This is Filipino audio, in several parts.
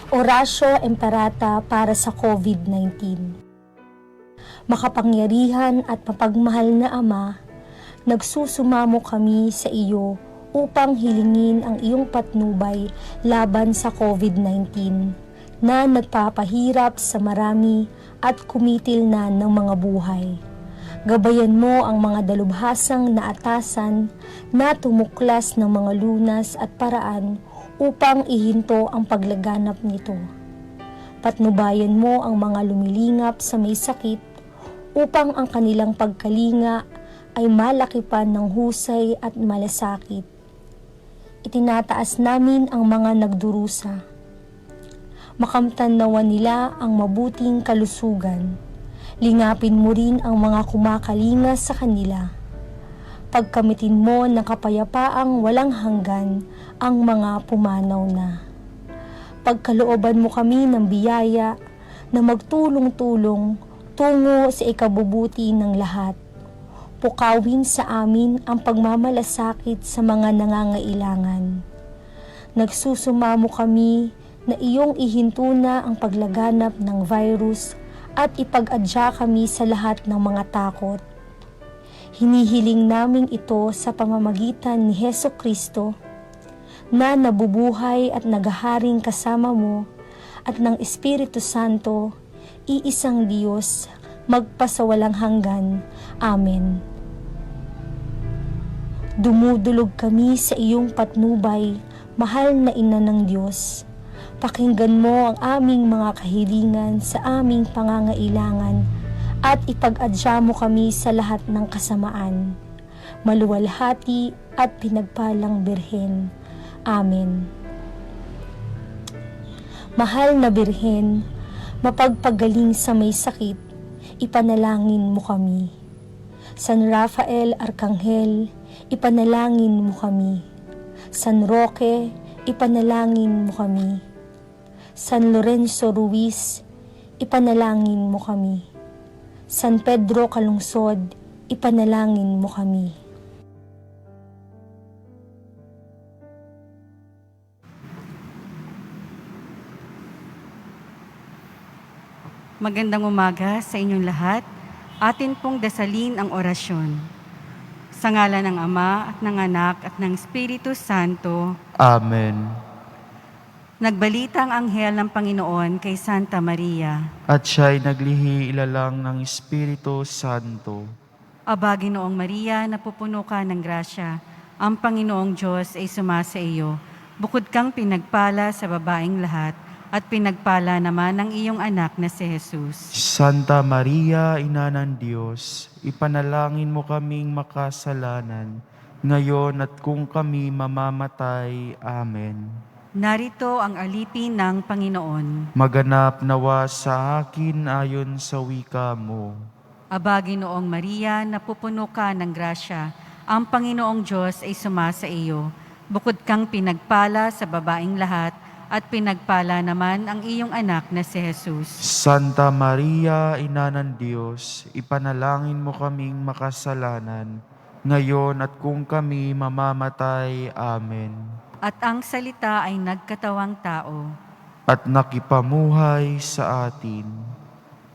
Oratio Imperata para sa COVID-19. Makapangyarihan at mapagmahal na Ama, nagsusumamo kami sa iyo upang hilingin ang iyong patnubay laban sa COVID-19 na nagpapahirap sa marami at kumitil na ng mga buhay. Gabayan mo ang mga dalubhasang naatasan na tumuklas ng mga lunas at paraan upang ihinto ang paglaganap nito. Patnubayan mo ang mga lumilingap sa may sakit upang ang kanilang pagkalinga ay malakipan ng husay at malasakit. Itinataas namin ang mga nagdurusa. Makamtan nawa nila ang mabuting kalusugan. Lingapin mo rin ang mga kumakalinga sa kanila. Pagkamitin mo ng kapayapaang walang hanggan ang mga pumanaw na. Pagkalooban mo kami ng biyaya na magtulong-tulong tungo sa ikabubuti ng lahat. Pukawin sa amin ang pagmamalasakit sa mga nangangailangan. Nagsusumamo kami na iyong ihinto na ang paglaganap ng virus at ipag-adya kami sa lahat ng mga takot. Hinihiling namin ito sa pamamagitan ni Hesukristo na nabubuhay at naghaharing kasama mo at ng Espiritu Santo, iisang Diyos, magpasawalang hanggan. Amen. Dumudulog kami sa iyong patnubay, mahal na Ina ng Diyos. Pakinggan mo ang aming mga kahilingan sa aming pangangailangan at ipag-adya mo kami sa lahat ng kasamaan. Maluwalhati at pinagpalang Birhen. Amen. Mahal na Birhen, mapagpagaling sa may sakit, ipanalangin mo kami. San Rafael Arkanghel, ipanalangin mo kami. San Roque, ipanalangin mo kami. San Lorenzo Ruiz, ipanalangin mo kami. San Pedro Calungsod, ipanalangin mo kami. Magandang umaga sa inyong lahat. Atin pong dasalin ang orasyon. Sa ngalan ng Ama at ng Anak at ng Espiritu Santo. Amen. Nagbalita ang anghel ng Panginoon kay Santa Maria. At siya'y naglihi ilalang ng Espiritu Santo. Aba, Ginoong Maria, napupuno ka ng grasya. Ang Panginoong Diyos ay sumasa iyo. Bukod kang pinagpala sa babaeng lahat, at pinagpala naman ang iyong anak na si Jesus. Santa Maria, Ina ng Diyos, ipanalangin mo kaming makasalanan, ngayon at kung kami mamamatay. Amen. Narito ang alipin ng Panginoon. Maganap nawa sa akin ayon sa wika mo. Aba, Ginoong Maria, napupuno ka ng grasya. Ang Panginoong Diyos ay sumasa iyo. Bukod kang pinagpala sa babaeng lahat, at pinagpala naman ang iyong anak na si Jesus. Santa Maria, Ina ng Diyos, ipanalangin mo kaming makasalanan, ngayon at kung kami mamamatay. Amen. At ang salita ay nagkatawang tao. At nakipamuhay sa atin.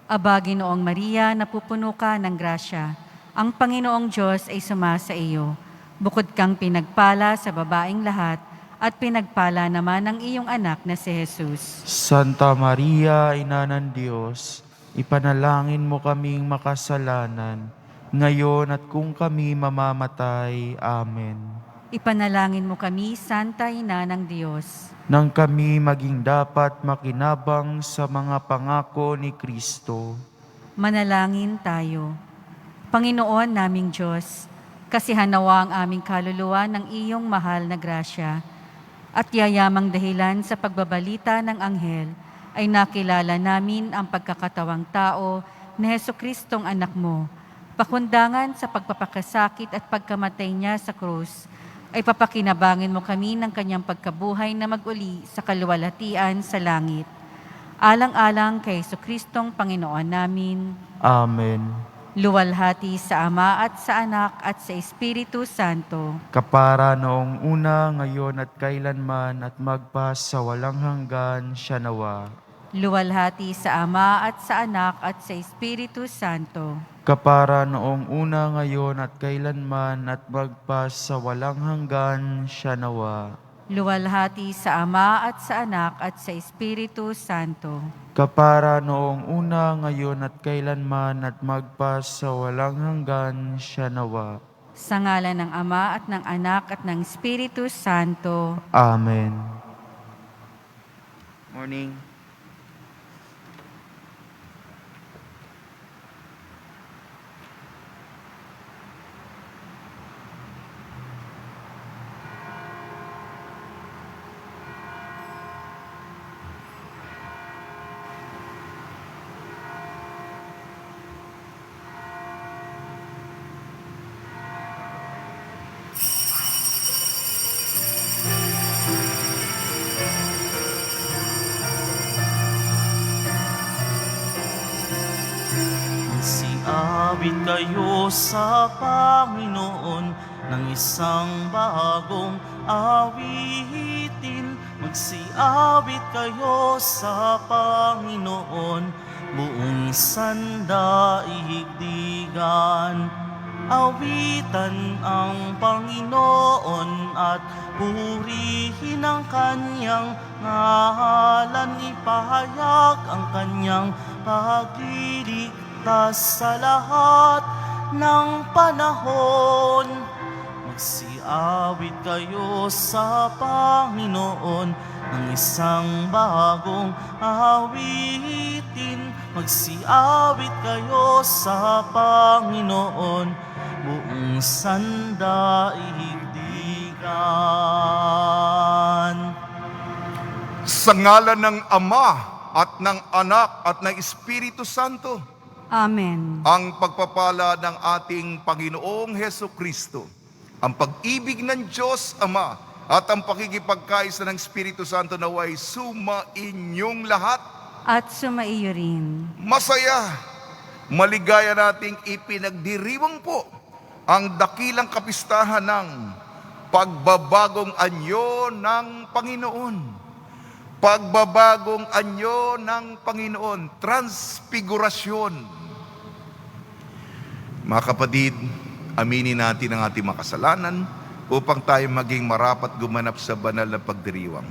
Aba, Ginoong Maria, napupuno ka ng grasya. Ang Panginoong Diyos ay sumasa iyo. Bukod kang pinagpala sa babaeng lahat, at pinagpala naman ang iyong anak na si Jesus. Santa Maria, Ina ng Diyos, ipanalangin mo kaming makasalanan, ngayon at kung kami mamamatay. Amen. Ipanalangin mo kami, Santa Ina ng Diyos. Nang kami maging dapat makinabang sa mga pangako ni Kristo. Manalangin tayo. Panginoon naming Diyos, kasihan nawa ang aming kaluluwa ng iyong mahal na grasya, at yayamang dahilan sa pagbabalita ng anghel ay nakilala namin ang pagkakatawang tao ni Jesucristong anak mo. Pakundangan sa pagpapakasakit at pagkamatay niya sa krus, ay papakinabangin mo kami ng kanyang pagkabuhay na mag-uli sa kaluwalhatian sa langit. Alang-alang kay Jesucristong Panginoon namin. Amen. luwalhati sa Ama at sa Anak at sa Espiritu Santo. Kapara noong una, ngayon at kailanman at magpas sa walang hanggan, siya nawa. Luwalhati sa Ama at sa Anak at sa Espiritu Santo. Kapara noong una, ngayon at kailanman at magpas sa walang hanggan, siya nawa. Luwalhati sa Ama at sa Anak at sa Espiritu Santo. Kapara noong una, ngayon at kailanman at magpas sa walang hanggan, siya nawa. Sa ngalan ng Ama at ng Anak at ng Espiritu Santo. Amen. Morning. Magsiawit kayo sa Panginoon ng isang bagong awitin. Magsiawit kayo sa Panginoon, buong sandaigdigan. Awitan ang Panginoon at purihin ang kanyang ngalan. Ipahayag ang kanyang pagliligtas sa lahat ng panahon. Magsiawit kayo sa Panginoon ng isang bagong awitin. Magsiawit kayo sa Panginoon, buong sandaigdigan. Sa ngalan ng Ama at ng Anak at ng Espiritu Santo, Amen. ang pagpapala ng ating Panginoong Hesukristo, ang pag-ibig ng Diyos Ama at ang pakikipagkaisa ng Espiritu Santo naway sumainyong lahat. At sumaiyo rin. Masaya, maligaya nating ipinagdiriwang po ang dakilang kapistahan ng pagbabagong anyo ng Panginoon. Pagbabagong anyo ng Panginoon, transfigurasyon. Mga kapatid, aminin natin ang ating makasalanan upang tayo maging marapat gumanap sa banal na pagdiriwang.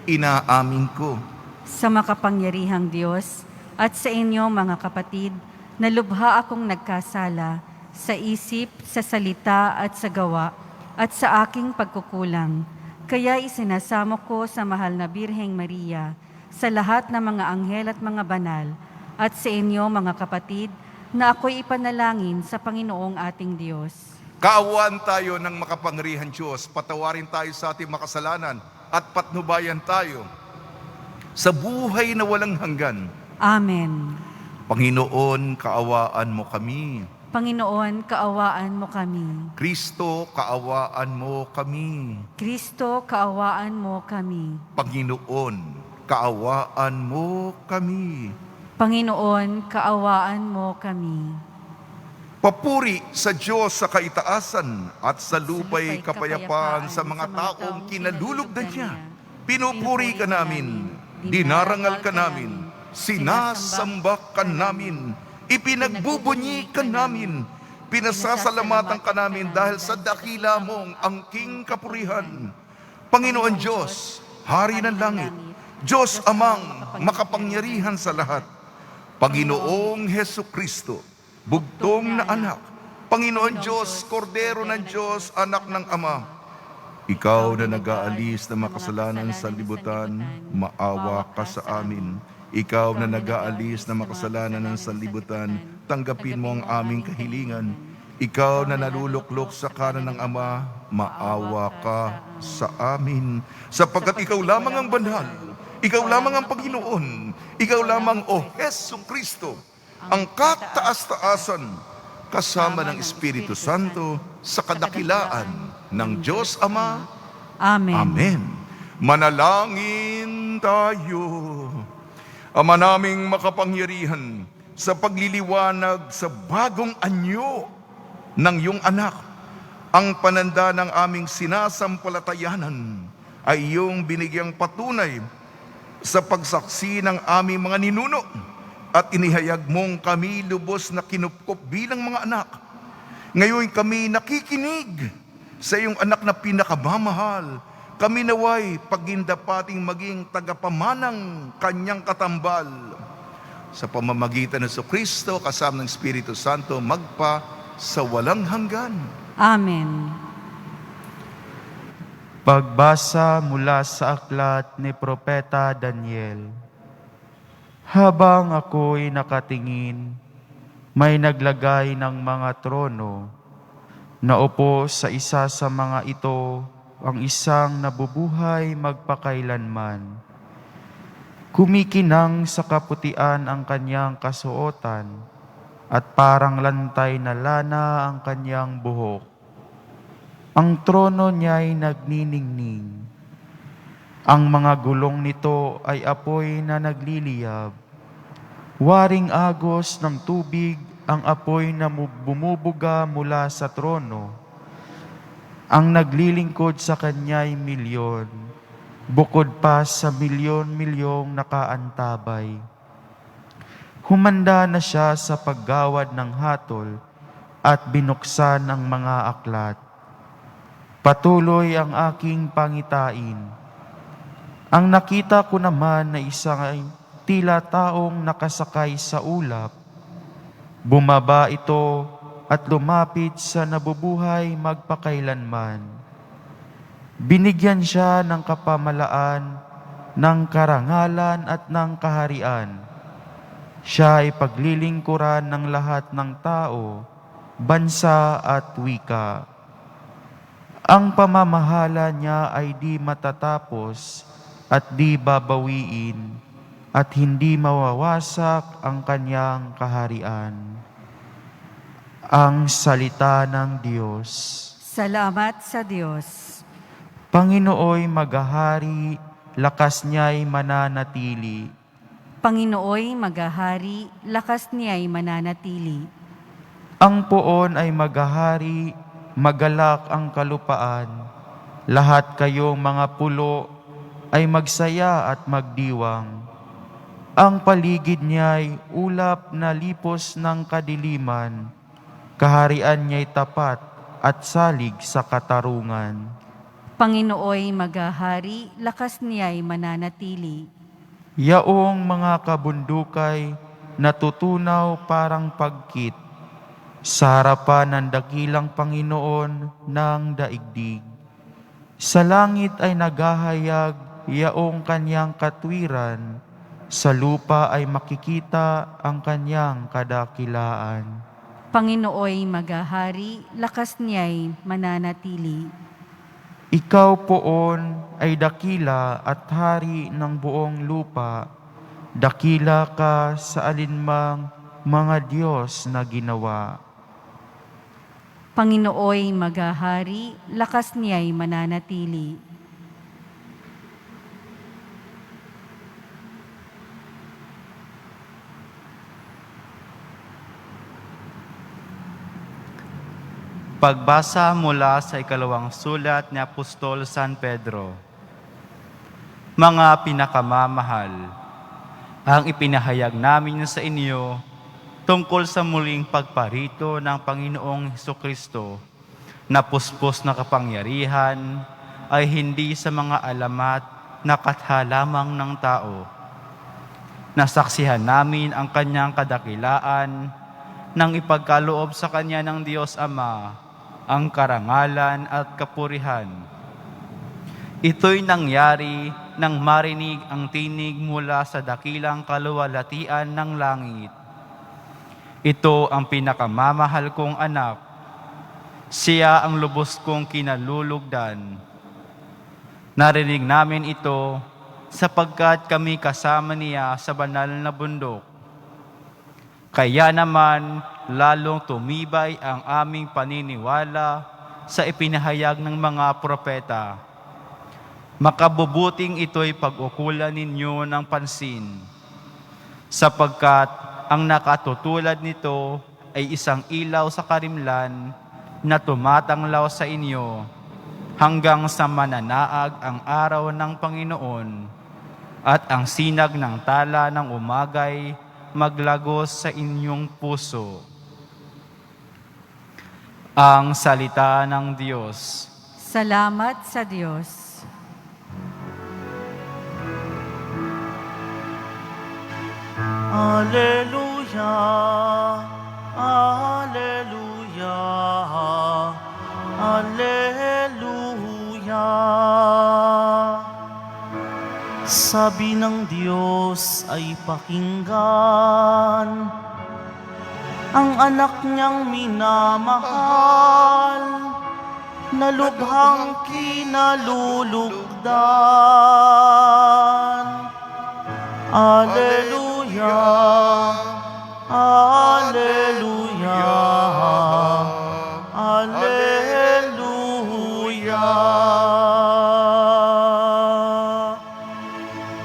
Inaamin ko Sa makapangyarihang Diyos at sa inyo mga kapatid, na lubha akong nagkasala sa isip, sa salita at sa gawa at sa aking pagkukulang. Kaya isinasamo ko sa mahal na Birheng Maria, sa lahat ng mga anghel at mga banal, at sa inyo mga kapatid, na ako'y ipanalangin sa Panginoong ating Diyos. kaawaan tayo ng makapangyarihang Diyos, patawarin tayo sa ating makasalanan at patnubayan tayo sa buhay na walang hanggan. Amen. Panginoon, kaawaan mo kami. Panginoon, kaawaan mo kami. Kristo, kaawaan mo kami. Kristo, kaawaan mo kami. Panginoon, kaawaan mo kami. Panginoon, kaawaan mo kami. Papuri sa Diyos sa kaitaasan at sa lupa'y kapayapaan sa mga taong kinalulugdan niya. Pinupuri ka namin, dinarangal ka namin, sinasamba ka namin, ipinagbubunyi ka namin, pinasasalamatan ka namin dahil sa dakila mong angking kapurihan. Panginoon Diyos, Hari ng langit, Diyos amang makapangyarihan sa lahat, Panginoong Hesukristo, bugtong na anak, Panginoon Diyos, Kordero ng Diyos, anak ng Ama, ikaw na nag-aalis ng makasalanan sa libutan, maawa ka sa amin. Ikaw na nag-aalis ng makasalanan ng sanlibutan, tanggapin mo ang aming kahilingan. Ikaw na naluluklok sa kanan ng Ama, maawa ka sa amin. Sapagkat ikaw lamang ang banal, ikaw lamang ang Panginoon, ikaw lamang, O Hesukristo, ang kataas-taasan, kasama ng Espiritu Santo, sa kadakilaan ng Diyos Ama. Amen. Amen. Manalangin tayo. Ama naming makapangyarihan, sa pagliliwanag sa bagong anyo ng iyong anak. Ang pananda ng aming sinasampalatayanan ay iyong binigyang patunay sa pagsaksi ng aming mga ninuno at inihayag mong kami lubos na kinupkop bilang mga anak. Ngayon kami nakikinig sa iyong anak na pinakamamahal. Kami naway pagindapating maging tagapamanang kanyang katambal. Sa pamamagitan ng Kristo kasama ng Espiritu Santo magpa sa walang hanggan. Amen. Pagbasa mula sa aklat ni Propeta Daniel. Habang ako'y nakatingin, may naglagay ng mga trono. Naupo sa isa sa mga ito ang isang nabubuhay magpakailanman. Kumikinang sa kaputian ang kanyang kasuotan at parang lantay na lana ang kanyang buhok. Ang trono niya'y nagniningning. Ang mga gulong nito ay apoy na nagliliyab. Waring agos ng tubig ang apoy na bumubuga mula sa trono. Ang naglilingkod sa kanya'y milyon, bukod pa sa milyon-milyong nakaantabay. Humanda na siya sa paggawad ng hatol at binuksan ang mga aklat. Patuloy ang aking pangitain. Ang nakita ko naman na isang tila taong nakasakay sa ulap. Bumaba ito at lumapit sa nabubuhay magpakailanman. Binigyan siya ng kapamalaan, ng karangalan at ng kaharian. Siya ay paglilingkuran ng lahat ng tao, bansa at wika. Ang pamamahala niya ay di matatapos at di babawiin, at hindi mawawasak ang kanyang kaharian. Ang salita ng Diyos. Salamat sa Diyos. Panginooy maghahari, lakas niya'y mananatili. Panginooy maghahari, lakas niya'y mananatili. Ang poon ay maghahari, magalak ang kalupaan. Lahat kayong mga pulo ay magsaya at magdiwang. Ang paligid niya'y ulap na lipos ng kadiliman. Kaharian niya'y tapat at salig sa katarungan. Panginooy maghahari, lakas niya'y mananatili. Yaong mga kabundukay natutunaw parang pagkit sa harapan ng dakilang Panginoon ng daigdig. Sa langit ay naghahayag yaong kanyang katwiran, sa lupa ay makikita ang kanyang kadakilaan. Panginooy maghahari, lakas niya'y mananatili. Ikaw poon ay dakila at hari ng buong lupa. Dakila ka sa alinmang mga Diyos na ginawa. Panginooy maghahari, lakas niya'y mananatili. Pagbasa mula sa ikalawang sulat ni Apostol San Pedro. Mga pinakamamahal, ang ipinahayag namin sa inyo tungkol sa muling pagparito ng Panginoong Hesukristo na puspos na kapangyarihan ay hindi sa mga alamat na katha lamang ng tao. Nasaksihan namin ang kanyang kadakilaan nang ipagkaloob sa kanya ng Diyos Ama ang karangalan at kapurihan. Ito'y nangyari nang marinig ang tinig mula sa dakilang kaluwalhatian ng langit. Ito ang pinakamamahal kong anak. Siya ang lubos kong kinalulugdan. Narinig namin ito sapagkat kami kasama niya sa banal na bundok. Kaya naman, lalong tumibay ang aming paniniwala sa ipinahayag ng mga propeta. Makabubuting ito'y pag-ukulan ninyo ng pansin, sapagkat ang nakatutulad nito ay isang ilaw sa karimlan na tumatanglaw sa inyo hanggang sa mananaag ang araw ng Panginoon at ang sinag ng tala ng umagay maglagos sa inyong puso. Ang salita ng Diyos. Salamat sa Diyos. Alleluia, Alleluia, Alleluia. Sabi ng Diyos ay pakinggan, ang anak niyang minamahal, na lubhang kinalulugdan. Alleluia, Alleluia, Alleluia.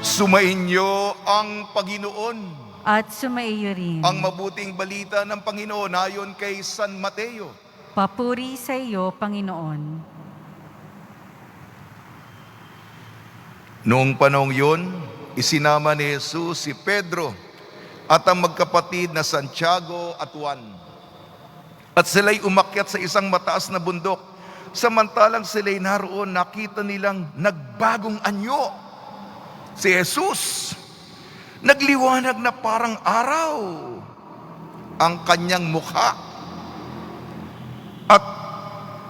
Sumainyo ang Panginoon. At sumaiyo rin. Ang mabuting balita ng Panginoon ayon kay San Mateo. Papuri sa iyo, Panginoon. Noong panahong yun, isinama ni Jesus si Pedro at ang magkapatid na Santiago at Juan. At sila'y umakyat sa isang mataas na bundok. Samantalang sila'y naroon, nakita nilang nagbagong anyo. Si Jesus, nagliwanag na parang araw ang kanyang mukha at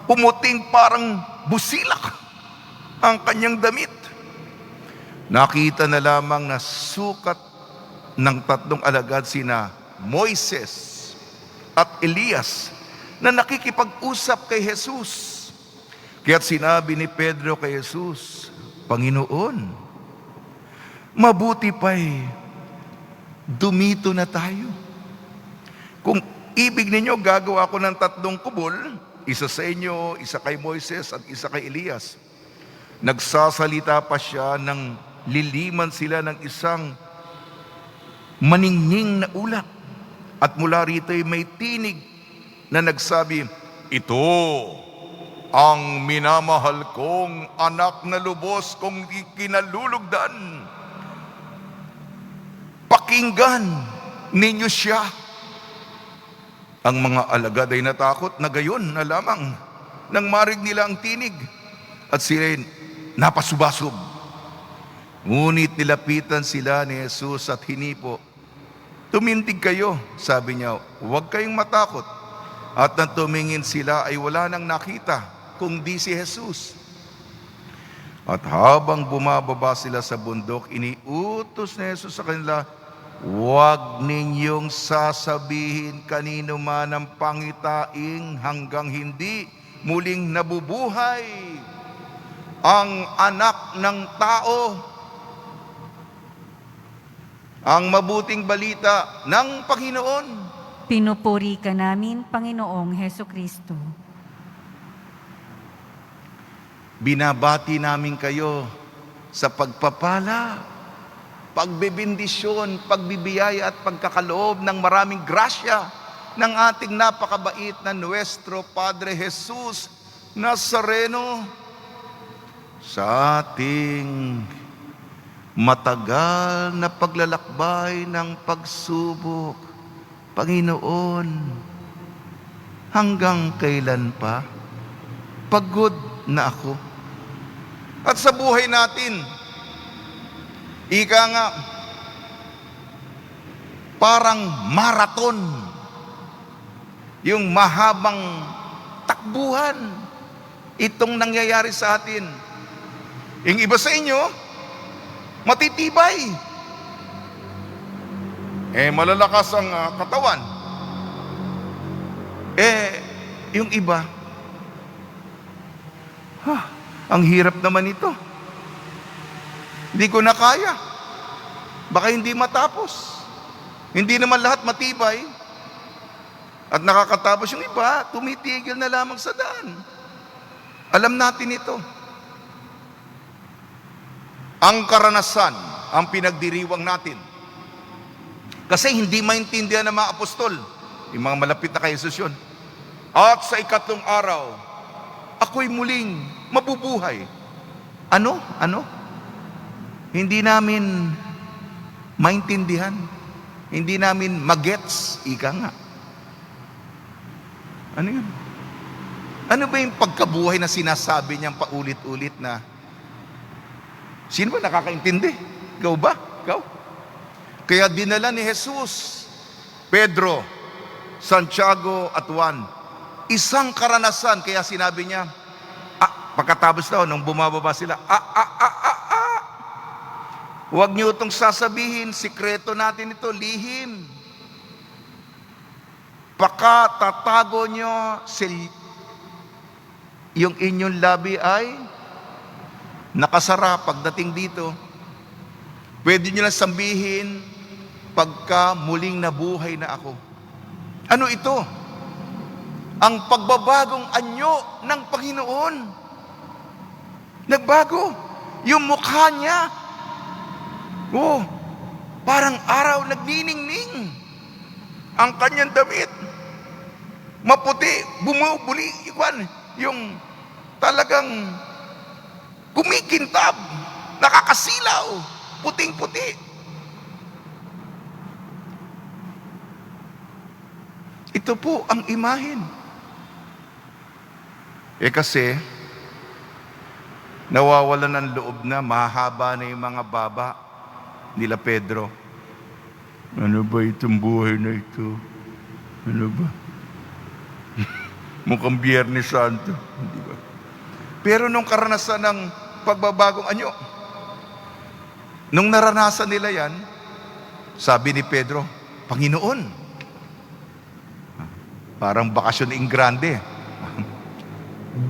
pumuting parang busilak ang kanyang damit. Nakita na lamang na sukat ng tatlong alagad sina Moises at Elias na nakikipag-usap kay Jesus. Kaya't sinabi ni Pedro kay Jesus, Panginoon, mabuti pa'y dumito na tayo. Kung ibig ninyo, gagawa ko ng 3 kubol, isa sa inyo, isa kay Moises at isa kay Elias. Nagsasalita pa siya nang liliman sila ng isang maningning na ulap. At mula rito'y may tinig na nagsabi, ito ang minamahal kong anak na lubos kong kinalulugdan. Pakinggan ninyo siya. Ang mga alagad ay natakot na gayon na lamang nang marig nila ang tinig at sila napasubasub. Ngunit nilapitan sila ni Jesus at hinipo. Tumindig kayo, sabi niya, huwag kayong matakot. At nang tumingin sila ay wala nang nakita kundi si Jesus. At habang bumababa sila sa bundok, iniutos ni Jesus sa kanila, huwag ninyong sasabihin kanino man ang pangitaing hanggang hindi muling nabubuhay ang anak ng tao. Ang mabuting balita ng Panginoon. Pinupuri ka namin, Panginoong Hesukristo. Binabati namin kayo sa pagpapala, pagbibindisyon, pagbibiyaya at pagkakaloob ng maraming grasya ng ating napakabait na Nuestro Padre Jesus Nazareno sa ating matagal na paglalakbay ng pagsubok. Panginoon, hanggang kailan pa? Pagod na ako. At sa buhay natin, ika nga, parang marathon. Yung mahabang takbuhan. Itong nangyayari sa atin. Yung iba sa inyo, matitibay. Malalakas ang katawan. Yung iba, ang hirap naman ito. Hindi ko na kaya. Baka hindi matapos. Hindi naman lahat matibay. At nakakatapos yung iba, tumitigil na lamang sa daan. Alam natin ito. Ang karanasan, ang pinagdiriwang natin. Kasi hindi maintindihan ng mga apostol. Yung mga malapit na kay Jesus yun. At sa ikatlong araw, ako'y muling mabubuhay. Ano? Ano? Hindi namin maintindihan. Hindi namin magets, ika nga. Ano yun? Ano ba yung pagkabuhay na sinasabi niyang paulit-ulit na sino ba nakakaintindi? Ikaw ba? Ikaw? Kaya dinala ni Jesus, Pedro, Santiago at Juan, isang karanasan. Kaya sinabi niya, pagkatapos daw, nung bumababa sila, huwag niyo itong sasabihin, sikreto natin ito, lihim. Tatago niyo, yung inyong labi ay nakasara pagdating dito. Pwede niyo lang sabihin, pagka muling nabuhay na ako. Ano ito? Ang pagbabagong anyo ng Panginoon. Nagbago. Yung mukha niya, parang araw nagniningning. Ang kanyang damit, maputi, bumubuli, yung talagang kumikintab, nakakasilaw, puting-puti. Ito po ang imahen. Kasi, nawawalan ng loob na, mahaba na yung mga baba nila Pedro. Ano ba itong buhay na ito? Ano ba? Mukhang Biyernes Santo. Hindi ba? Pero nung karanasan ng pagbabagong anyo, nung naranasan nila yan, sabi ni Pedro, Panginoon, parang bakasyon in grande,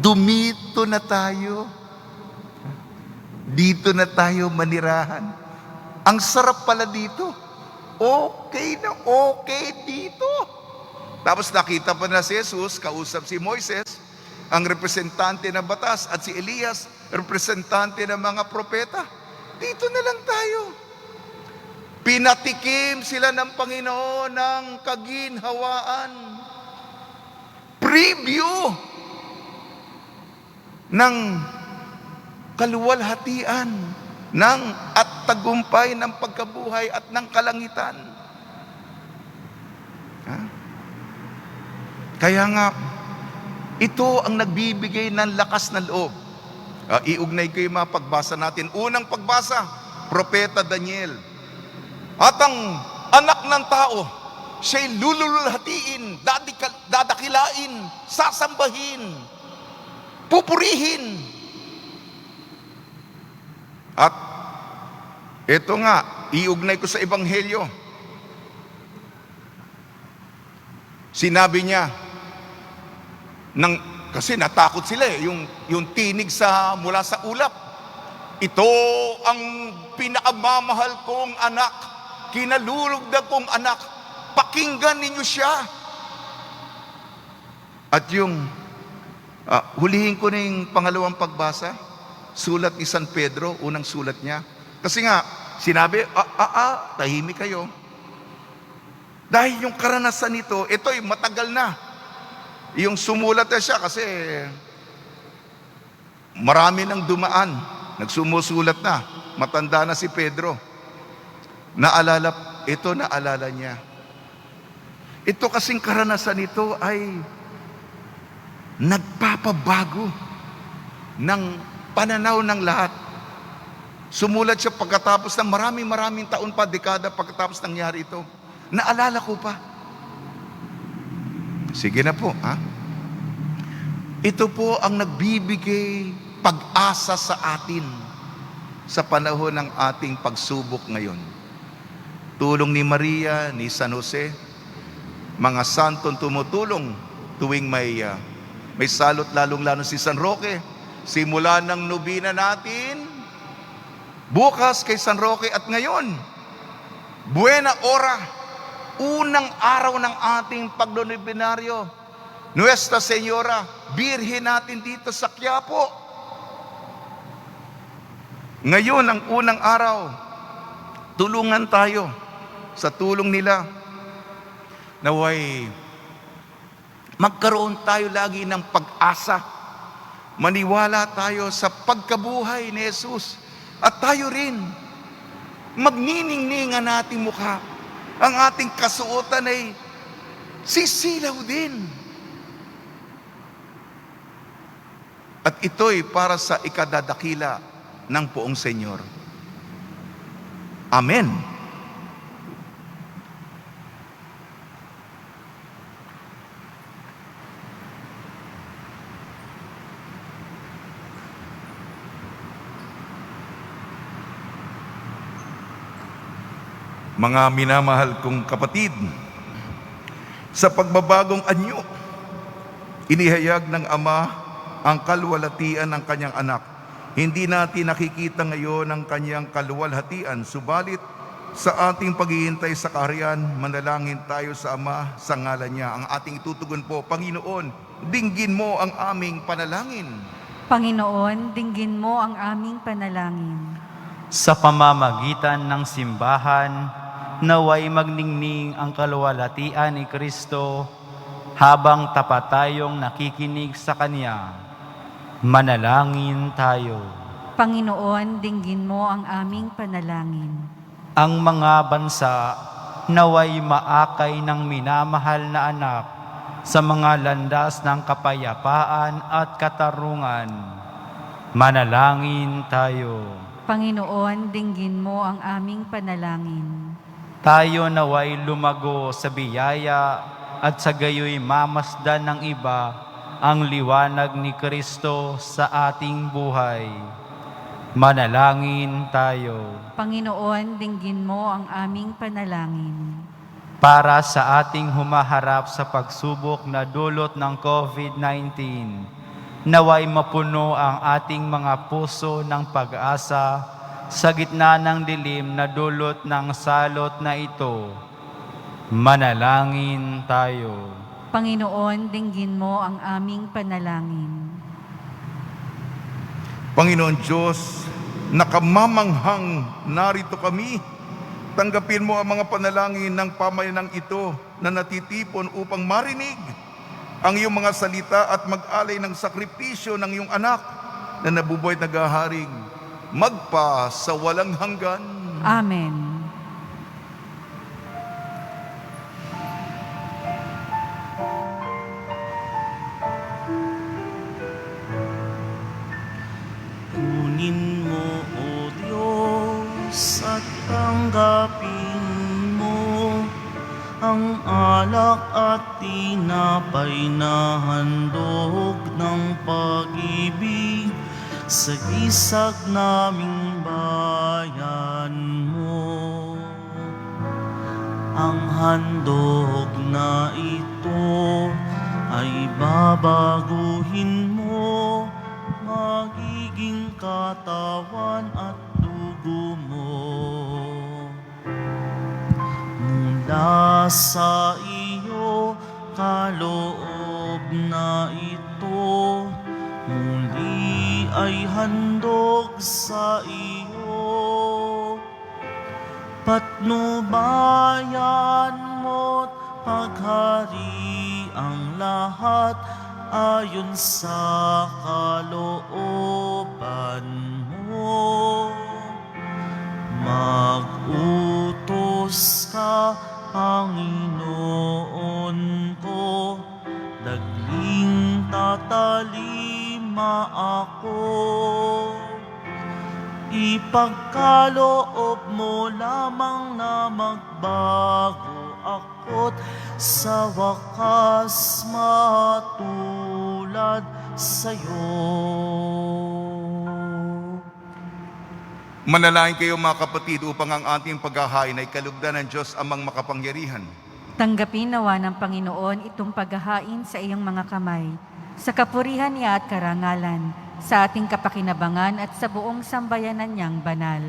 dumito na tayo. Dito na tayo manirahan. Ang sarap pala dito. Okay na okay dito. Tapos nakita pa na si Jesus, kausap si Moises, ang representante ng batas, at si Elias, representante ng mga propeta. Dito na lang tayo. Pinatikim sila ng Panginoon ng kaginhawaan. Preview ng kaluwalhatian ng at tagumpay ng pagkabuhay at ng kalangitan. Kaya nga, ito ang nagbibigay ng lakas ng loob. Iugnay ko yung mga pagbasa natin. Unang pagbasa, Propeta Daniel. At ang anak ng tao, siya'y lululhatiin, dadakilain, sasambahin, pupurihin. At ito nga, iugnay ko sa Ebanghelyo. Sinabi niya, kasi natakot sila yung tinig mula sa ulap. Ito ang pinakamamahal kong anak, kinalulugdan kong anak, pakinggan ninyo siya. At hulihin ko na yung pangalawang pagbasa, sulat ni San Pedro, unang sulat niya. Kasi nga, sinabi, tahimik kayo. Dahil yung karanasan nito, ito'y matagal na. Yung sumulat na siya kasi marami nang dumaan. Nagsumusulat na. Matanda na si Pedro. Naalala niya. Ito kasing karanasan nito ay nagpapabago ng pananaw ng lahat. Sumulat siya pagkatapos ng maraming taon pa, dekada pagkatapos nangyari ito. Naalala ko pa. Sige na po, Ito po ang nagbibigay pag-asa sa atin sa panahon ng ating pagsubok ngayon. Tulong ni Maria, ni San Jose, mga santong tumutulong tuwing may salot, lalong-lalo si San Roque. Simula ng nobina natin, bukas kay San Roque at ngayon, Buena Hora, unang araw ng ating pagnonobinaryo, Nuestra Señora, Birhen natin dito sa Quiapo. Ngayon ang unang araw, tulungan tayo sa tulong nila. Naway, magkaroon tayo lagi ng pag-asa. Maniwala tayo sa pagkabuhay ni Jesus. At tayo rin, magniningning ang ating mukha. Ang ating kasuotan ay sisilaw din. At ito'y para sa ikadadakila ng Poong Senyor. Amen. Mga minamahal kong kapatid, sa pagbabagong anyo, inihayag ng Ama ang kalwalhatian ng kanyang anak. Hindi natin nakikita ngayon ang kanyang kalwalhatian, subalit sa ating paghihintay sa kaharian, manalangin tayo sa Ama sa ngalan niya. Ang ating itutugon po, Panginoon, dinggin mo ang aming panalangin. Panginoon, dinggin mo ang aming panalangin. Sa pamamagitan ng simbahan, naway magningning ang kalwalhatian ni Kristo habang tapat tayong nakikinig sa Kanya. Manalangin tayo. Panginoon, dinggin mo ang aming panalangin. Ang mga bansa naway maakay ng minamahal na anak sa mga landas ng kapayapaan at katarungan. Manalangin tayo. Panginoon, dinggin mo ang aming panalangin. Tayo naway lumago sa biyaya at sa gayoy mamasdan ng iba ang liwanag ni Kristo sa ating buhay. Manalangin tayo. Panginoon, dinggin mo ang aming panalangin. Para sa ating humaharap sa pagsubok na dulot ng COVID-19, naway mapuno ang ating mga puso ng pag-asa sa gitna ng dilim na dulot ng salot na ito. Manalangin tayo. Panginoon, dinggin mo ang aming panalangin. Panginoon Diyos, nakamamanghang narito kami. Tanggapin mo ang mga panalangin ng pamayanang ito na natitipon upang marinig ang iyong mga salita at mag-alay ng sakripisyo ng iyong anak na nabubuhay at naghaharing magpa sa walang hanggan. Amen. Kunin mo, O Diyos, at tanggapin mo ang alak at tinapay na handog ng pag-ibig sa gisag naming bayan mo. Ang handog na ito ay babaguhin mo, magiging katawan at dugo mo. Mula sa iyo kaloob na ito, muli ay handog sa iyo. Patnubayan mo't paghari ang lahat ayon sa kalooban mo. Mag-utos ka, Panginoon ko, dagling tatalima ako. Ipagkaloob mo lamang na magbago ako't sa wakas matulad sa'yo. Manalangin kayo mga kapatid upang ang ating paghahain ay kalugdan ng Diyos amang makapangyarihan. Tanggapin nawa ng Panginoon itong paghahain sa iyong mga kamay, sa kapurihan niya at karangalan, sa ating kapakinabangan at sa buong sambayanan niyang banal.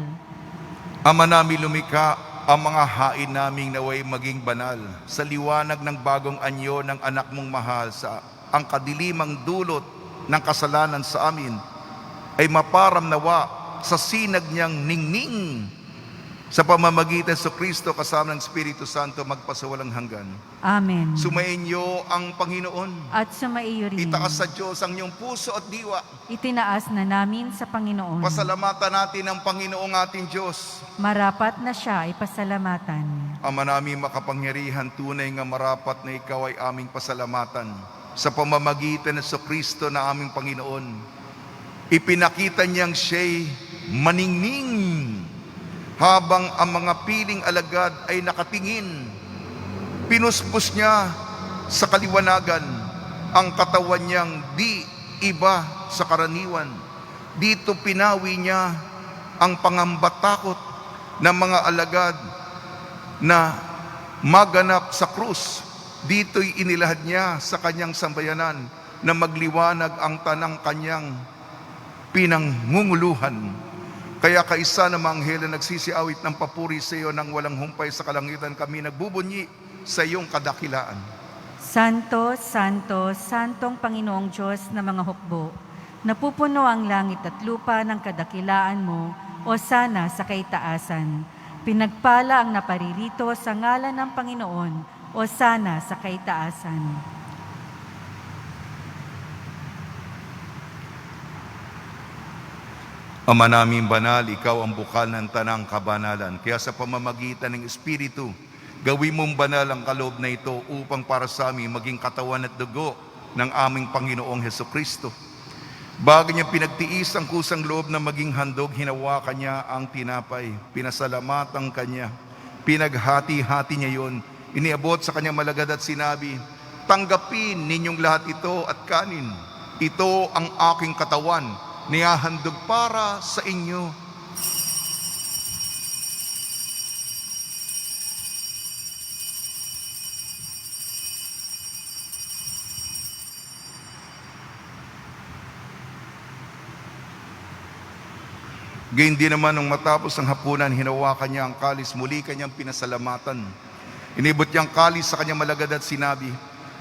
Ama namin lumikha, ang mga hain naming naway maging banal sa liwanag ng bagong anyo ng anak mong mahal, sa ang kadilimang dulot ng kasalanan sa amin ay maparam nawa sa sinag niyang ningning sa pamamagitan sa Kristo kasama ng Espiritu Santo magpasawalang hanggan. Amen. Sumainyo ang Panginoon. At sumaiyo rin. Itaas sa Diyos ang inyong puso at diwa. Itinaas na namin sa Panginoon. Pasalamatan natin ang Panginoong ating Diyos. Marapat na siya ay pasalamatan. Ama namin makapangyarihan, tunay nga marapat na ikaw ay aming pasalamatan. Sa pamamagitan ng Kristo na aming Panginoon, ipinakita niyang siya'y maningning habang ang mga piling alagad ay nakatingin. Pinuspos niya sa kaliwanagan ang katawan niyang di iba sa karaniwan. Dito pinawi niya ang pangambatakot ng mga alagad na maganap sa krus. Dito'y inilahad niya sa kanyang sambayanan na magliwanag ang tanang kanyang pinangunguluhan. Kaya kaisa ng mga anghel na nagsisiawit ng papuri sa iyo nang walang humpay sa kalangitan, kami nagbubunyi sa iyong kadakilaan. Santo, Santo, Santong Panginoong Diyos na mga hukbo, napupuno ang langit at lupa ng kadakilaan mo, o sana sa kaitaasan. Pinagpala ang naparirito sa ngalan ng Panginoon, o sana sa kaitaasan. Ama namin banal, ikaw ang bukal ng tanang kabanalan. Kaya sa pamamagitan ng Espiritu, gawin mong banal ang kaloob na ito upang para sa amin maging katawan at dugo ng aming Panginoong Hesukristo. Bago niya pinagtiis ang kusang loob na maging handog, hinawakan niya ang tinapay, pinasalamatan kanya, pinaghati-hati niya yon, iniabot sa kanyang malagad at sinabi, tanggapin ninyong lahat ito at kanin. Ito ang aking katawan, nihahandog para sa inyo. Gayun din naman nung matapos ang hapunan, hinawakan niya ang kalis, muli kanyang pinasalamatan. Inibot niyang kalis sa kanyang malagad at sinabi,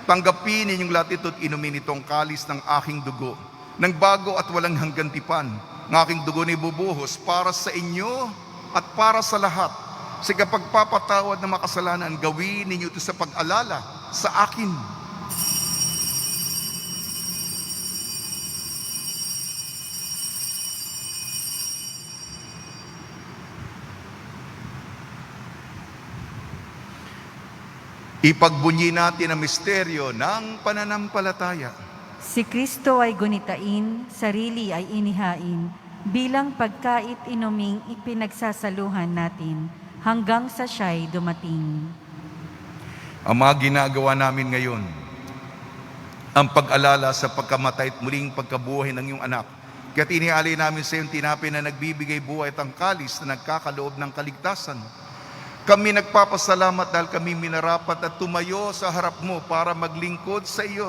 tanggapin ninyong lahat ito at inumin itong kalis ng aking dugo, ng bago at walang hanggang tipan. Ng aking dugo na ibubuhos para sa inyo at para sa lahat. Sa kapagpapatawad ng makasalanan, gawin ninyo ito sa pag-alala sa akin. Ipagbunyi natin ang misteryo ng pananampalataya. Si Kristo ay gunitain, sarili ay inihain, bilang pagkait inuming ipinagsasaluhan natin, hanggang sa siya'y dumating. Ang mga ginagawa namin ngayon, ang pag-alala sa pagkamatay at muling pagkabuhay ng iyong anak. Kaya inialay namin sa iyong tinapay na nagbibigay buhay at ang kalis na nagkakaloob ng kaligtasan. Kami nagpapasalamat dahil kami minarapat at tumayo sa harap mo para maglingkod sa iyo.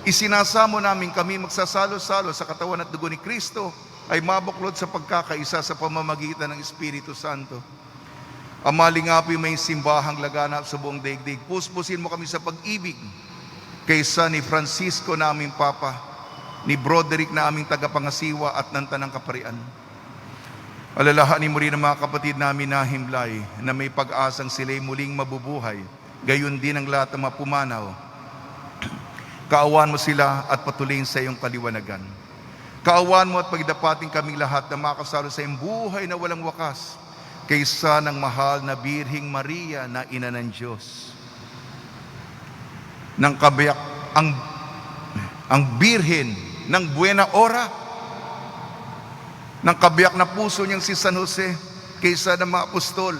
Isinasamo namin kami magsasalo-salo sa katawan at dugo ni Kristo ay mabuklod sa pagkakaisa sa pamamagitan ng Espiritu Santo. Amalingapi may simbahang laganap sa buong daigdig. Puspusin mo kami sa pag-ibig kaysa ni Francisco na aming Papa, ni Broderick na aming tagapangasiwa at ng Tanang Kaparian. Alalahanin mo rin ang mga kapatid namin na himlay na may pag-asang sila'y muling mabubuhay. Gayon din ang lahat ng mga pumanaw. Kaawaan mo sila at patuloyin sa iyong kaliwanagan. Kaawaan mo at pagdapating kaming lahat na makasalo sa iyong buhay na walang wakas kaysa ng mahal na Birhing Maria na Ina ng Diyos. Nang kabiyak ang Birhen ng Buena Hora, ng kabiyak na puso niyang si San Jose kaysa ng mga apostol.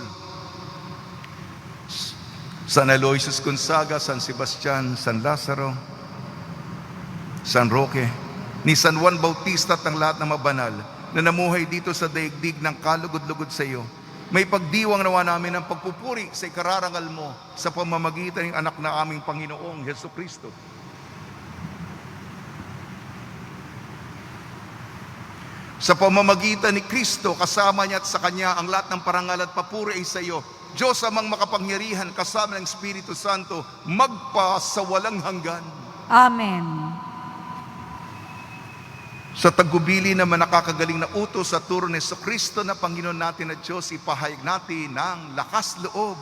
San Aloysius Gonzaga, San Sebastian, San Lazaro, San Roque, ni San Juan Bautista at ang lahat ng mabanal na namuhay dito sa daigdig ng kalugod-lugod sa iyo. May pagdiwang nawa namin ng pagpupuri sa ikararangal mo sa pamamagitan ng anak na aming Panginoong Hesukristo. Sa pamamagitan ni Kristo, kasama niya at sa Kanya, ang lahat ng parangal at papuri ay sa iyo. Diyos amang makapangyarihan, kasama ng Espiritu Santo, magpa sa walang hanggan. Amen. Sa tagubili naman nakakagaling na utos sa turo ni Kristo na Panginoon natin at Diyos, ipahayag natin ng lakas loob.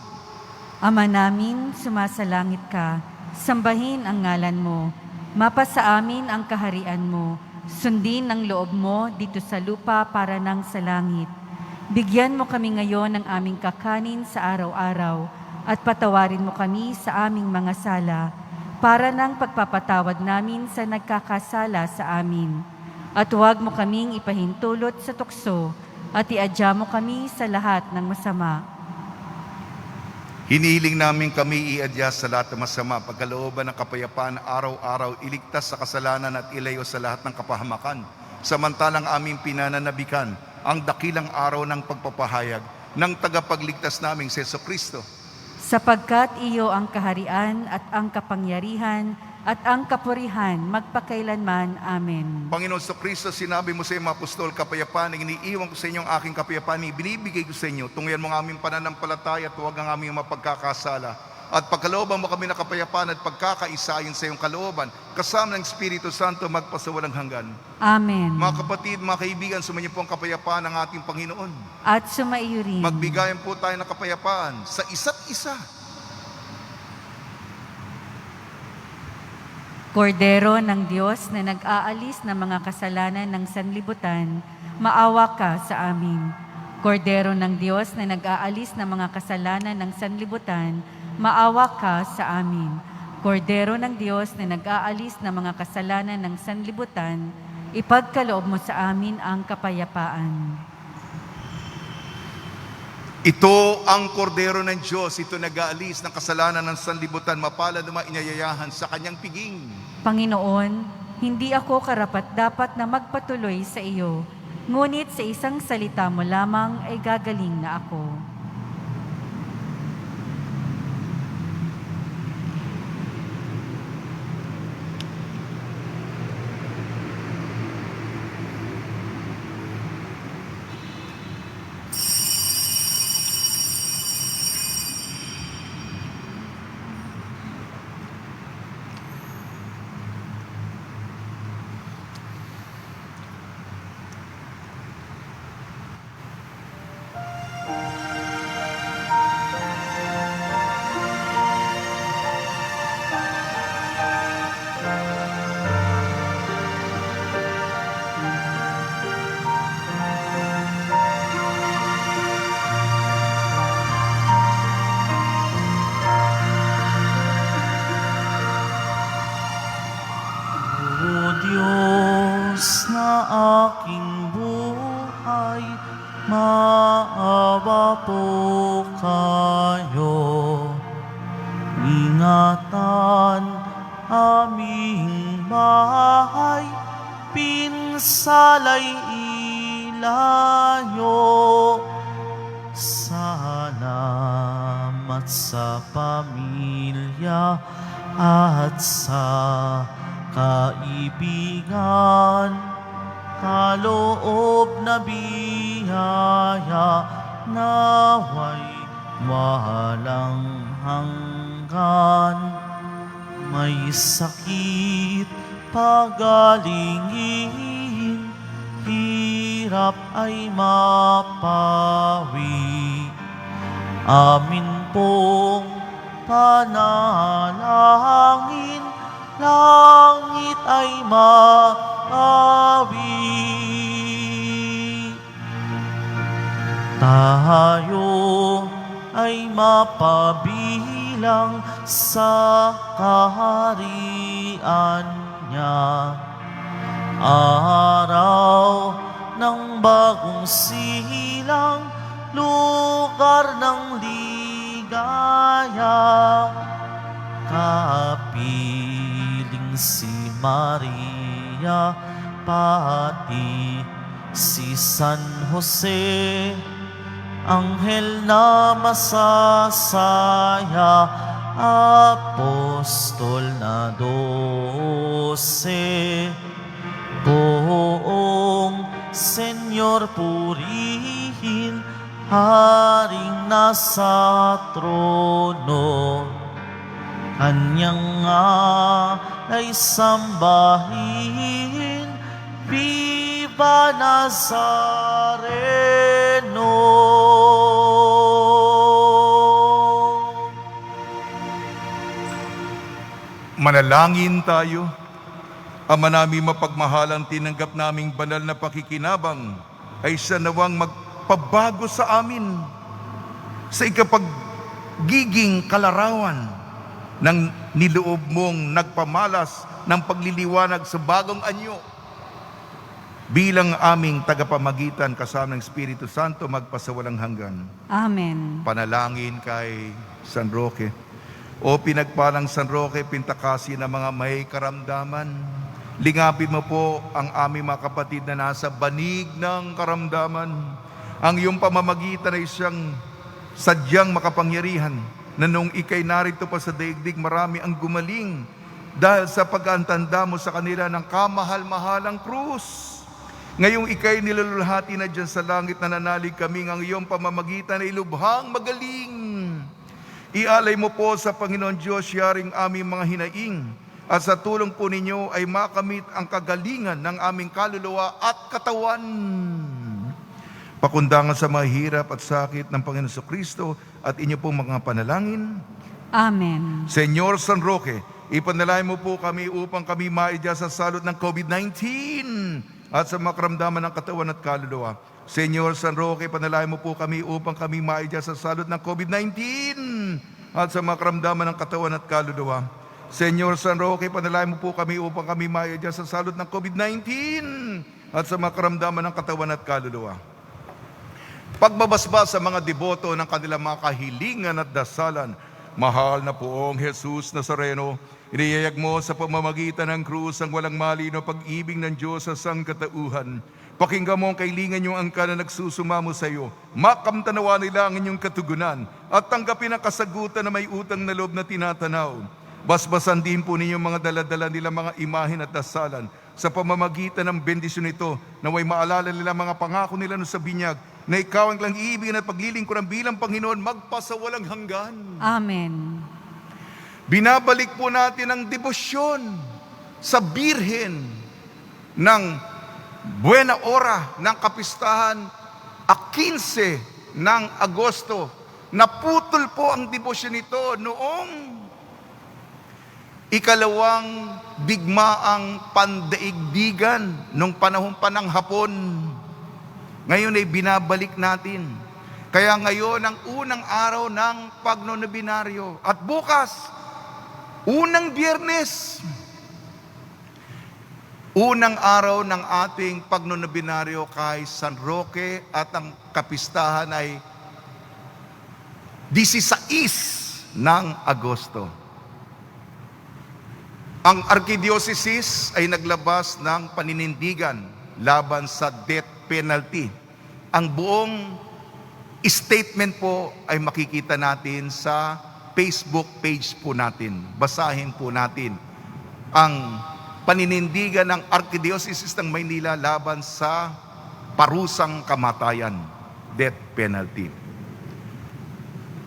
Ama namin, sumasalangit ka, sambahin ang ngalan mo, mapasa amin ang kaharian mo, sundin ang loob mo dito sa lupa para nang sa langit. Bigyan mo kami ngayon ng aming kakanin sa araw-araw at patawarin mo kami sa aming mga sala para nang pagpapatawad namin sa nagkakasala sa amin. At huwag mo kaming ipahintulot sa tukso at iadya mo kami sa lahat ng masama. Hinihiling namin kami iadya sa lahat ng masama, pagkalooban ng kapayapaan araw-araw, iligtas sa kasalanan at ilayo sa lahat ng kapahamakan. Samantalang aming pinananabikan ang dakilang araw ng pagpapahayag ng tagapagligtas naming si Kristo. Sapagkat iyo ang kaharian at ang kapangyarihan at ang kapurihan magpakailanman. Amen. Panginoon sa Kristo, sinabi mo sa mga apostol, kapayapaan ang iniiwan ko sa inyo, ang aking kapayapaan ibinibigay ko sa inyo. Tungyan mo ang aming pananampalataya at huwag ang aming mapagkakasala. At pagkalooban mo kami na kapayapaan at pagkakaisayin sa iyong kalooban, kasama ng Espiritu Santo magpasawalang hanggan. Amen. Mga kapatid, mga kaibigan, sumainyo po ang kapayapaan ng ating Panginoon. At sumaiyo rin. Magbigayan po tayo ng kapayapaan sa isa't isa. Kordero ng Diyos na nag-aalis ng mga kasalanan ng sanlibutan, maawa ka sa amin. Kordero ng Diyos na nag-aalis ng mga kasalanan ng sanlibutan, maawa ka sa amin. Kordero ng Diyos na nag-aalis ng mga kasalanan ng sanlibutan, ipagkaloob mo sa amin ang kapayapaan. Ito ang kordero ng Diyos, ito nag-aalis ng kasalanan ng sanlibutan, mapalad na inyayayahan sa kanyang piging. Panginoon, hindi ako karapat-dapat na magpatuloy sa iyo, ngunit sa isang salita mo lamang ay gagaling na ako. O Diyos na aking buhay, maawa po kayo. Ingatan aming bahay, pinsalay ilayo. Salamat sa pamilya at sa kaibigan, kaloob na biyaya, naway walang hanggan. May sakit pagalingin, hirap ay mapawi. Amin pong panalangin, langit ay maawi. Tayo ay mapabilang sa kaharian niya. Araw ng bagong silang, lugar ng ligaya. Kapiling si Maria, pati si San Jose, anghel na masasaya, apostol na 12, buong Senyor purihin, haring nasa trono. Kanyang ay sambahin, ba Nazareno. Manalangin tayo. Ama namin mapagmahalang, tinanggap naming banal na pakikinabang ay siya nawang magpabago sa amin sa ikapagiging kalarawan ng niloob mong nagpamalas ng pagliliwanag sa bagong anyo. Bilang aming tagapamagitan kasama ng Espiritu Santo magpasawalang hanggan. Amen. Panalangin kay San Roque. O pinagpalang San Roque, pintakasi ng mga may karamdaman. Lingapin mo po ang aming mga kapatid na nasa banig ng karamdaman. Ang iyong pamamagitan ay siyang sadyang makapangyarihan na nung ikay narito pa sa daigdig, marami ang gumaling dahil sa pag-aantanda mo sa kanila ng kamahal-mahalang krus. Ngayong ikay nilululhati na dyan sa langit, na nanalig kaming ang iyong pamamagitan ay lubhang magaling. Ialay mo po sa Panginoon Diyos yaring aming mga hinaing, at sa tulong po ninyo ay makamit ang kagalingan ng aming kaluluwa at katawan. Pakundangan sa mga hirap at sakit ng Panginoon Kristo at inyo pong mga panalangin. Amen. Senyor San Roque, ipanalangin mo po kami upang kami maidya sa salot ng COVID-19 at sa mga karamdaman ng katawan at kaluluwa. Senyor San Roque, panalangin mo po kami upang kami maidya sa salot ng COVID-19 at sa mga karamdaman ng katawan at kaluluwa. Senyor San Roque, panalangin mo po kami upang kami maidya sa salot ng COVID-19 at sa mga karamdaman ng katawan at kaluluwa. Pagbabasbas sa mga deboto ng kanilang mga kahilingan at dasalan, mahal na poong Jesus Nazareno, iniyayag mo sa pamamagitan ng krus ang walang malino pag-ibig ng Diyos sa sangkatauhan. Pakinggan mo ang kailingan niyong angka na nagsusumamo sa iyo. Makamtanawa nila ang inyong katugunan at tanggapin ang kasagutan na may utang na loob na tinatanaw. Basbasan din po ninyo mga daladala nila mga imahen at dasalan sa pamamagitan ng bendisyon nito, na may maalala nila mga pangako nila no sa binyag, na ikaw ang lang iibigin at paglilingkuran bilang Panginoon magpasawalang hanggan. Amen. Binabalik po natin ang debosyon sa Birhen ng Buena Hora ng kapistahan 15 ng Agosto. Naputol po ang debosyon nito noong ikalawang digmaang pandaigdigan nung panahon pa ng Hapon. Ngayon ay binabalik natin. Kaya ngayon ang unang araw ng pagnonobinaryo. At bukas, unang Biyernes, unang araw ng ating pagnonobinaryo kay San Roque, at ang kapistahan ay 16 ng Agosto. Ang Archdiocese ay naglabas ng paninindigan laban sa death penalty. Ang buong statement po ay makikita natin sa Facebook page po natin. Basahin po natin ang paninindigan ng Archdiocese ng Maynila laban sa parusang kamatayan, death penalty.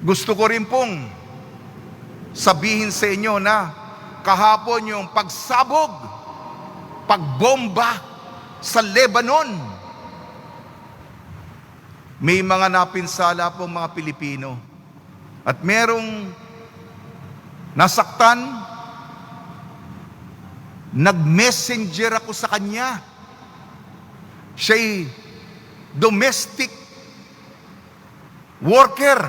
Gusto ko rin pong sabihin sa inyo na kahapon yung pagsabog, pagbomba sa Lebanon, may mga napinsala pong mga Pilipino. At merong nasaktan, nag-messenger ako sa kanya. Siya'y domestic worker,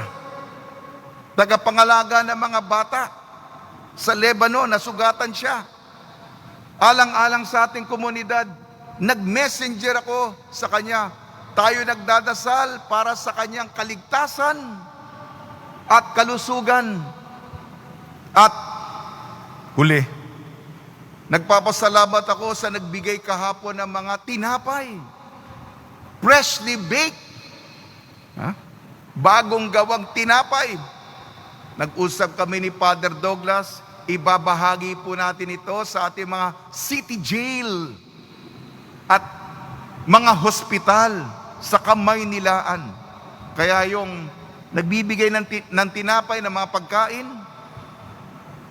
tagapangalaga ng mga bata sa Lebanon. Nasugatan siya. Alang-alang sa ating komunidad, nag-messenger ako sa kanya. Tayo nagdadasal para sa kanyang kaligtasan at kalusugan. At huli, nagpapasalamat ako sa nagbigay kahapon ng mga tinapay, freshly baked, bagong gawang tinapay. Nag-usap kami ni Father Douglas, ibabahagi po natin ito sa ating mga city jail at mga hospital sa kamay nilaan. Kaya yung nagbibigay ng tinapay ng mga pagkain,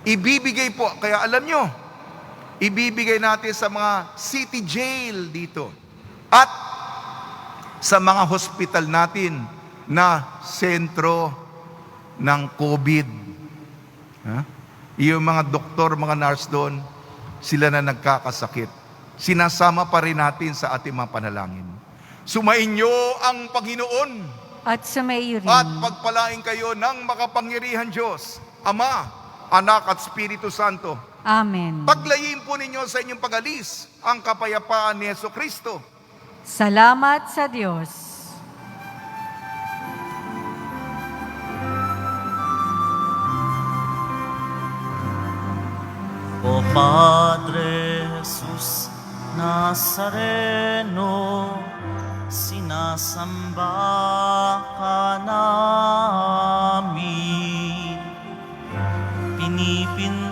ibibigay po, kaya alam nyo, ibibigay natin sa mga city jail dito. At sa mga hospital natin na sentro ng COVID, ha? Yung mga doktor, mga nurse doon, sila na nagkakasakit. Sinasama pa rin natin sa ating mga panalangin. Sumainyo ang Panginoon At sumayo rin. at pagpalain kayo ng makapangyarihan Diyos, Ama, Anak at Espiritu Santo. Amen. Paglayin po ninyo sa inyong pag-alis ang kapayapaan ni Jesucristo. Salamat sa Diyos. O Padre Jesus Nazareno, sinasamba ka namin.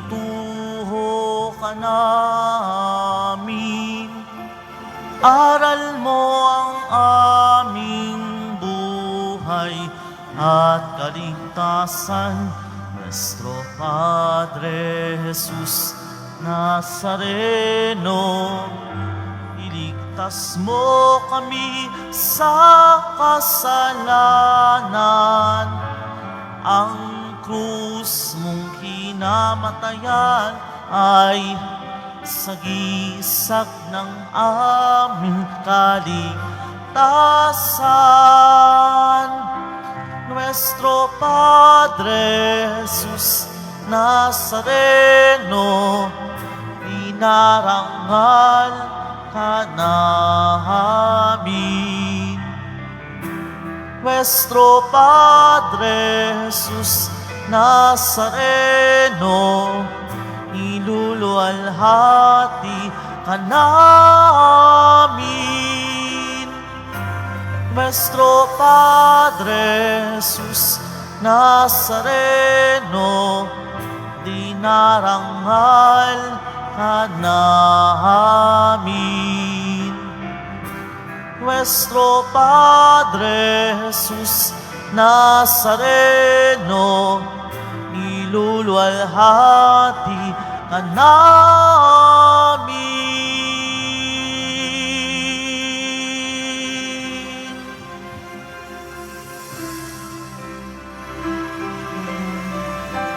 Pinipintuho ka namin. Aral mo ang aming buhay at kaligtasan. Nuestro Padre Jesus Nazareno, iligtas mo kami sa kasalanan. Ang krus mong kinamatayan ay sagisag ng aming kaligtasan. Nuestro Padre Jesus Nazareno, inarangal ka namin. Nuestro Padre Jesus Nazareno, iluluwalhati ka namin. Nuestro Padre Jesus Nazareno, dinarangal ka namin. Nuestro Padre Jesus Nazareno, iluluwalhati ka namin.